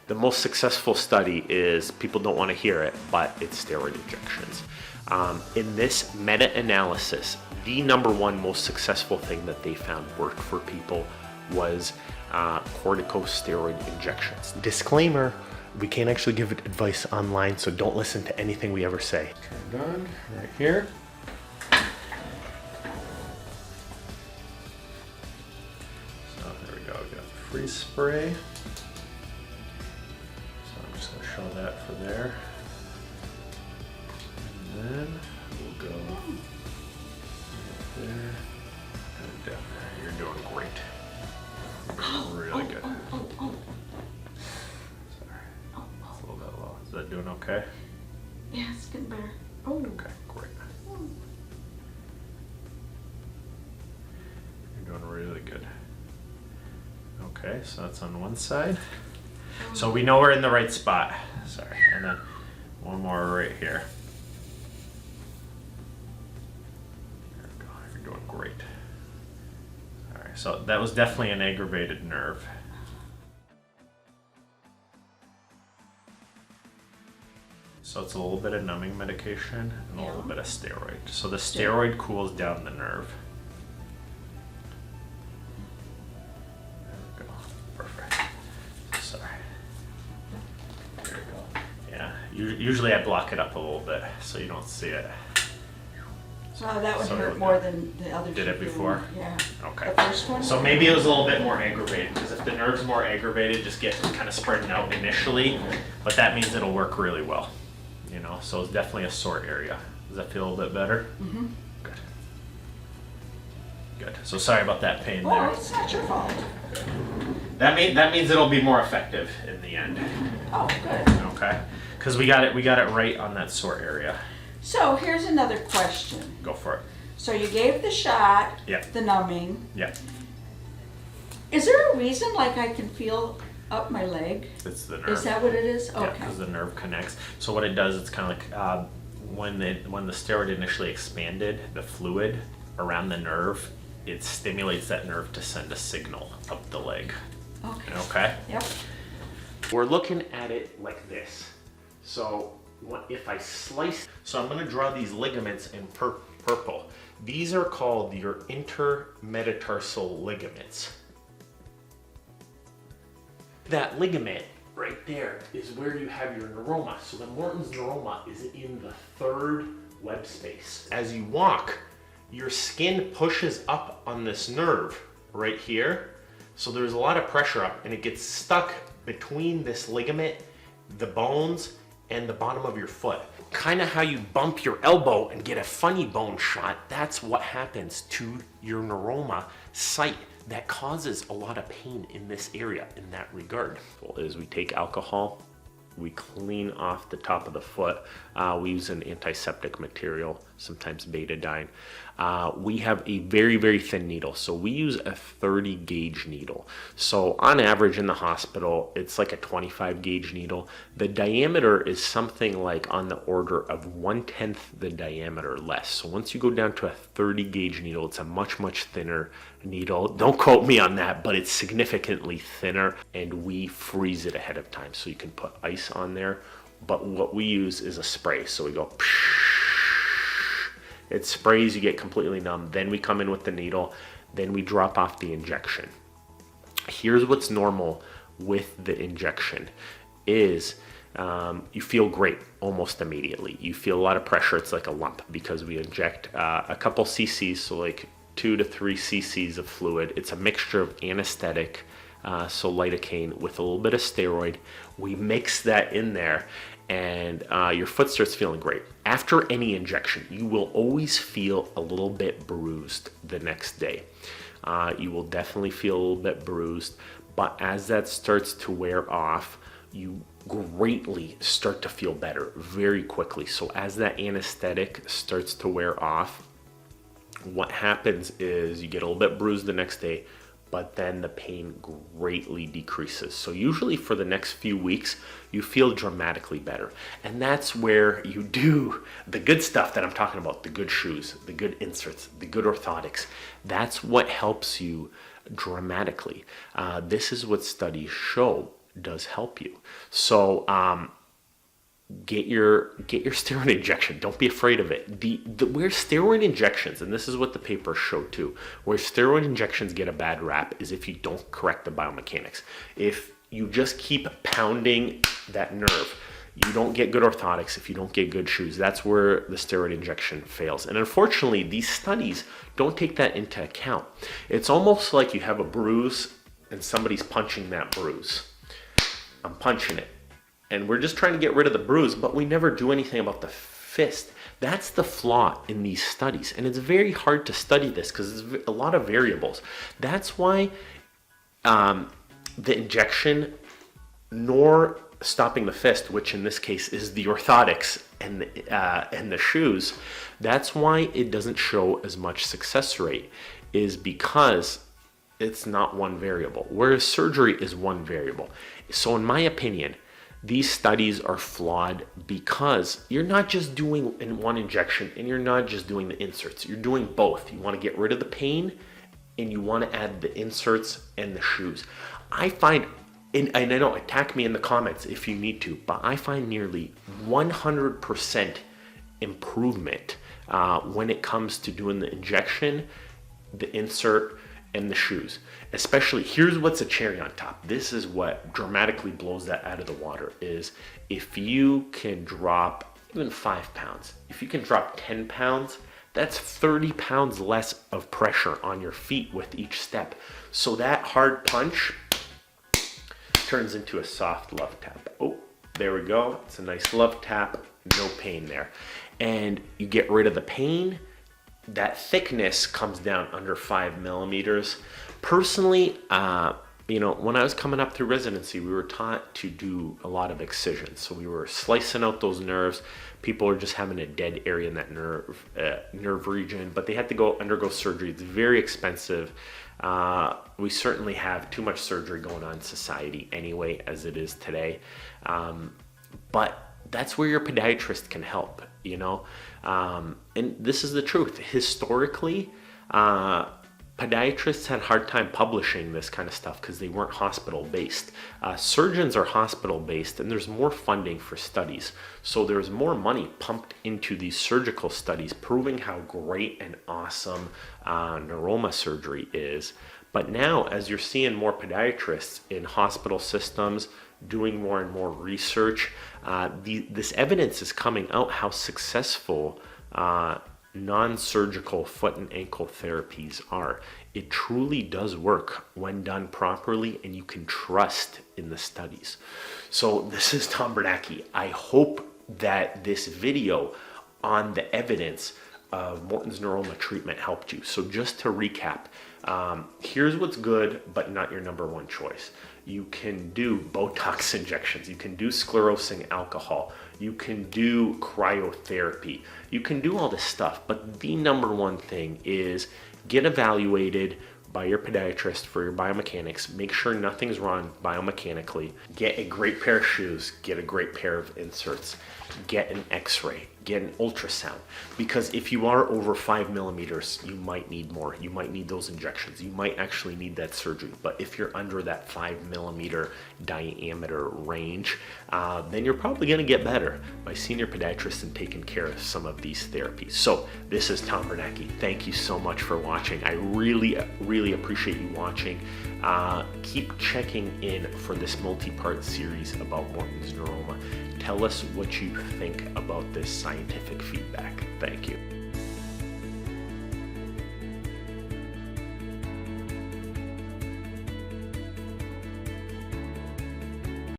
The most successful study is, people don't want to hear it, but it's steroid injections. In this meta-analysis, the #1 most successful thing that they found worked for people was corticosteroid injections. Disclaimer, we can't actually give advice online, so don't listen to anything we ever say. Turned on right here. So there we go, we got the freeze spray. So I'm just gonna show that for there. And then we'll go right there and down there. You're doing great. You're doing really good. Sorry, it's a little bit low. Is that doing okay? Yeah, it's getting better. Oh. Okay, great. You're doing really good. Okay, so that's on one side. So we know we're in the right spot. Sorry, and then one more right here. There we go. You're doing great. All right, so that was definitely an aggravated nerve. So it's a little bit of numbing medication and a little bit of steroid. So the steroid cools down the nerve. There we go. Perfect. Sorry. There we go. Yeah. Usually I block it up a little bit so you don't see it. So that would hurt more than the other two. Did it before? Yeah. Okay. The first one? So maybe it was a little bit more aggravated, because if the nerve's more aggravated, just get kind of spreading out initially, but that means it'll work really well. You know, so it's definitely a sore area. Does that feel a little bit better? Mm-hmm. Good. Good. So sorry about that pain there. Oh, it's not your fault. Good. That means it'll be more effective in the end. Oh, good. Okay. Because we got it right on that sore area. So here's another question. Go for it. So you gave the shot, Yep. the numbing. Yeah. Is there a reason, like I can feel up my leg? It's the nerve. Is that what it is? Yeah, Okay. because the nerve connects. So what it does, it's kind of like when the steroid initially expanded, the fluid around the nerve, it stimulates that nerve to send a signal up the leg. Okay. Okay? Yep. We're looking at it like this. So if I slice, so I'm going to draw these ligaments in purple. These are called your intermetatarsal ligaments. That ligament right there is where you have your neuroma. So the Morton's neuroma is in the 3rd web space. As you walk, your skin pushes up on this nerve right here. So there's a lot of pressure up, and it gets stuck between this ligament, the bones, and the bottom of your foot. Kind of how you bump your elbow and get a funny bone shot, that's what happens to your neuroma site. That causes a lot of pain in this area in that regard. As we take alcohol, we clean off the top of the foot. We use an antiseptic material, sometimes betadine. We have a very, very thin needle. So we use a 30 gauge needle. So on average in the hospital, it's like a 25 gauge needle. The diameter is something like on the order of 1/10 the diameter less. So once you go down to a 30 gauge needle, it's a much, much thinner needle. Don't quote me on that, but it's significantly thinner, and we freeze it ahead of time. So you can put ice on there, but what we use is a spray. So we go, it sprays, you get completely numb. Then we come in with the needle, then we drop off the injection. Here's what's normal with the injection is you feel great almost immediately. You feel a lot of pressure. It's like a lump because we inject a couple cc's, so like 2 to 3 cc's of fluid. It's a mixture of anesthetic, so lidocaine, with a little bit of steroid. We mix that in there, and your foot starts feeling great. After any injection, you will always feel a little bit bruised the next day. You will definitely feel a little bit bruised, but as that starts to wear off, you greatly start to feel better very quickly. So as that anesthetic starts to wear off, what happens is you get a little bit bruised the next day, but then the pain greatly decreases. So usually for the next few weeks, you feel dramatically better. And that's where you do the good stuff that I'm talking about, the good shoes, the good inserts, the good orthotics. That's what helps you dramatically. This is what studies show. does help you. So get your steroid injection. Don't be afraid of it. Where steroid injections, and this is what the paper showed too, where steroid injections get a bad rap is if you don't correct the biomechanics. If you just keep pounding that nerve, you don't get good orthotics. If you don't get good shoes, that's where the steroid injection fails. And unfortunately, these studies don't take that into account. It's almost like you have a bruise and somebody's punching that bruise. I'm punching it. And we're just trying to get rid of the bruise, but we never do anything about the fist. That's the flaw in these studies. And it's very hard to study this because there's a lot of variables. That's why the injection nor stopping the fist, which in this case is the orthotics and the shoes, that's why it doesn't show as much success rate, is because it's not one variable, whereas surgery is one variable. So in my opinion, these studies are flawed because you're not just doing in one injection and you're not just doing the inserts. You're doing both. You want to get rid of the pain and you want to add the inserts and the shoes. I find, and I know, attack me in the comments if you need to, but I find nearly 100% improvement when it comes to doing the injection, the insert, and the shoes. Especially, here's what's a cherry on top. This is what dramatically blows that out of the water, is if you can drop even 5 pounds, if you can drop 10 pounds, that's 30 pounds less of pressure on your feet with each step. So that hard punch turns into a soft love tap. Oh, there we go. It's a nice love tap, no pain there. And you get rid of the pain. That thickness comes down under 5 millimeters. Personally, when I was coming up through residency, we were taught to do a lot of excisions. So we were slicing out those nerves. People are just having a dead area in that nerve region, but they had to undergo surgery. It's very expensive. We certainly have too much surgery going on in society anyway, as it is today. But that's where your podiatrist can help, and this is the truth. Historically, podiatrists had a hard time publishing this kind of stuff because they weren't hospital based. Surgeons are hospital based, and there's more funding for studies. So there's more money pumped into these surgical studies proving how great and awesome neuroma surgery is. But now, as you're seeing more podiatrists in hospital systems doing more and more research, this evidence is coming out how successful non-surgical foot and ankle therapies are. It truly does work when done properly, and you can trust in the studies. So this is Tom Biernacki. I hope that this video on the evidence of Morton's neuroma treatment helped you. So just to recap, here's what's good but not your number one choice. You can do Botox injections, you can do sclerosing alcohol, you can do cryotherapy, you can do all this stuff, but the number one thing is get evaluated by your podiatrist for your biomechanics. Make sure nothing's wrong biomechanically. Get a great pair of shoes, get a great pair of inserts, get an x-ray, get an ultrasound, because if you are over 5 millimeters, you might need more. You might need those injections. You might actually need that surgery. But if you're under that 5 millimeter diameter range, then you're probably going to get better by seeing your podiatrist and taking care of some of these therapies. So this is Tom Biernacki. Thank you so much for watching. I really appreciate you watching. Keep checking in for this multi-part series about Morton's neuroma. Tell us what you think about this scientific feedback. Thank you.